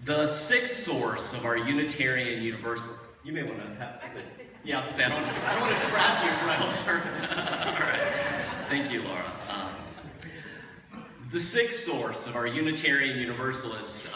The sixth source of our Unitarian Universalist. You may want to have. Yeah, I was going to say, I don't want to trap you for my whole sermon. All right. Thank you, Laura. The sixth source of our Unitarian Universalist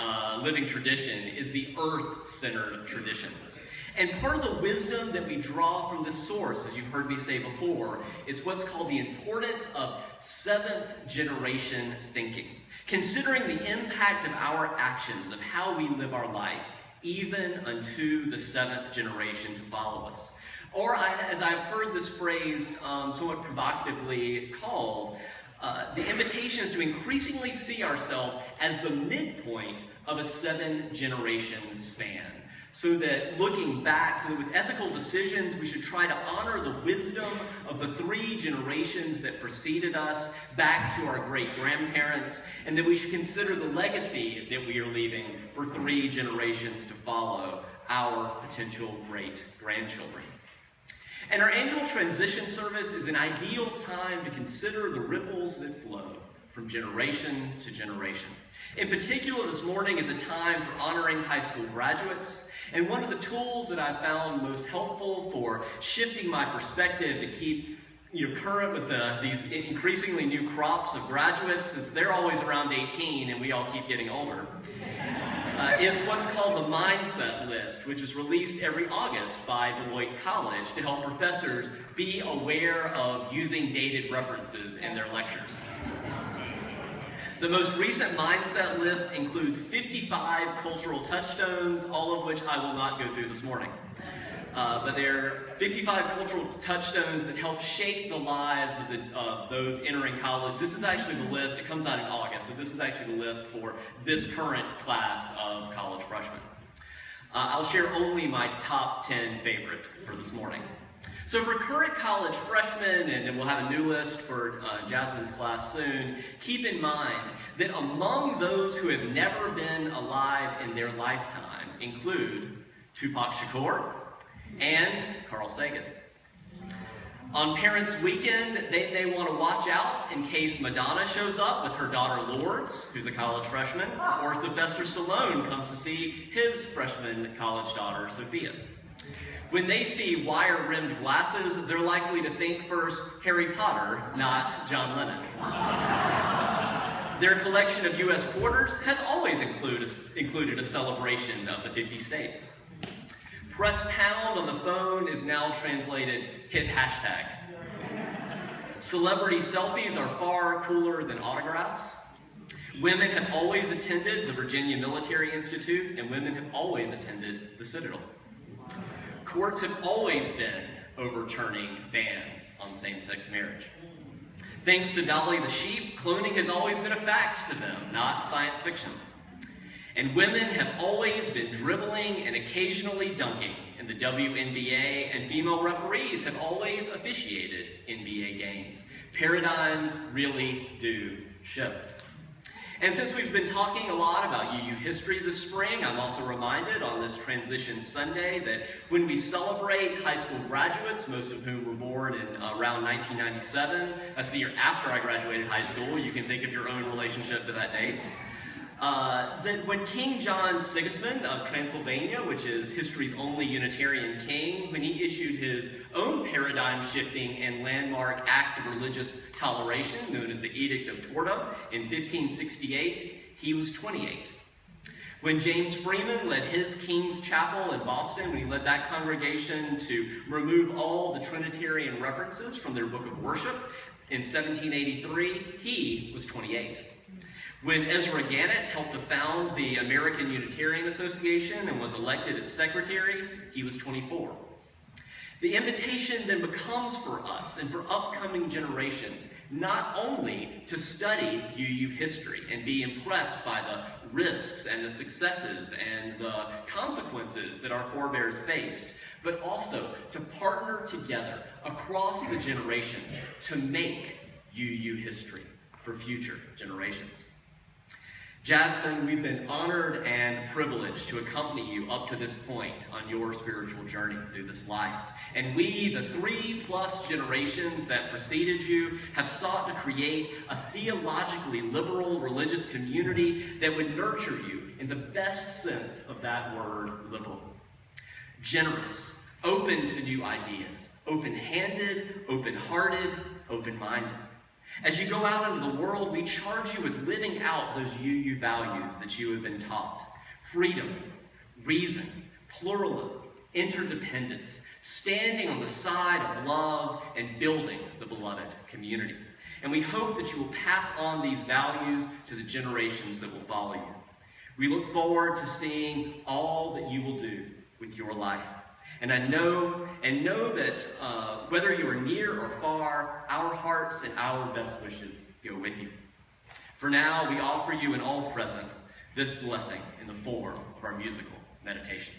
living tradition is the earth-centered traditions. And part of the wisdom that we draw from this source, as you've heard me say before, is what's called the importance of seventh-generation thinking. Considering the impact of our actions, of how we live our life, even unto the seventh generation to follow us. Or, as I've heard this phrase somewhat provocatively called, the invitation is to increasingly see ourselves as the midpoint of a 7-generation span. So that looking back, so that with ethical decisions, we should try to honor the wisdom of the 3 generations that preceded us back to our great-grandparents, and that we should consider the legacy that we are leaving for 3 generations to follow, our potential great-grandchildren. And our annual transition service is an ideal time to consider the ripples that flow from generation to generation. In particular, this morning is a time for honoring high school graduates, and one of the tools that I found most helpful for shifting my perspective to keep current with these increasingly new crops of graduates, since they're always around 18 and we all keep getting older, is what's called the Mindset List, which is released every August by Beloit College to help professors be aware of using dated references in their lectures. The most recent Mindset List includes 55 cultural touchstones, all of which I will not go through this morning. But there are 55 cultural touchstones that help shape the lives of those entering college. This is actually the list. It comes out in August, so this is actually the list for this current class of college freshmen. I'll share only my top 10 favorite for this morning. So for current college freshmen, and then we'll have a new list for Jasmine's class soon, keep in mind that among those who have never been alive in their lifetime include Tupac Shakur and Carl Sagan. On Parents' Weekend, they may want to watch out in case Madonna shows up with her daughter Lourdes, who's a college freshman, or Sylvester Stallone comes to see his freshman college daughter, Sophia. When they see wire-rimmed glasses, they're likely to think first Harry Potter, not John Lennon. Their collection of U.S. quarters has always included a celebration of the 50 states. Press pound on the phone is now translated hit hashtag. Celebrity selfies are far cooler than autographs. Women have always attended the Virginia Military Institute, and women have always attended the Citadel. Courts have always been overturning bans on same-sex marriage. Thanks to Dolly the sheep, cloning has always been a fact to them, not science fiction. And women have always been dribbling and occasionally dunking in the WNBA, and female referees have always officiated NBA games. Paradigms really do shift. And since we've been talking a lot about UU history this spring, I'm also reminded on this Transition Sunday that when we celebrate high school graduates, most of whom were born in around 1997, that's the year after I graduated high school, you can think of your own relationship to that date, that when King John Sigismund of Transylvania, which is history's only Unitarian king, when he issued his own paradigm-shifting and landmark act of religious toleration, known as the Edict of Torda, in 1568, he was 28. When James Freeman led his King's Chapel in Boston, when he led that congregation to remove all the Trinitarian references from their book of worship in 1783, he was 28. When Ezra Gannett helped to found the American Unitarian Association and was elected its secretary, he was 24. The invitation then becomes for us and for upcoming generations not only to study UU history and be impressed by the risks and the successes and the consequences that our forebears faced, but also to partner together across the generations to make UU history for future generations. Jasmine, we've been honored and privileged to accompany you up to this point on your spiritual journey through this life. And we, the 3+ generations that preceded you, have sought to create a theologically liberal religious community that would nurture you in the best sense of that word, liberal. Generous, open to new ideas, open-handed, open-hearted, open-minded. As you go out into the world, we charge you with living out those UU values that you have been taught. Freedom, reason, pluralism, interdependence, standing on the side of love and building the beloved community. And we hope that you will pass on these values to the generations that will follow you. We look forward to seeing all that you will do with your life. And I know that whether you are near or far, our hearts and our best wishes go with you. For now, we offer you an all present this blessing in the form of our musical meditation.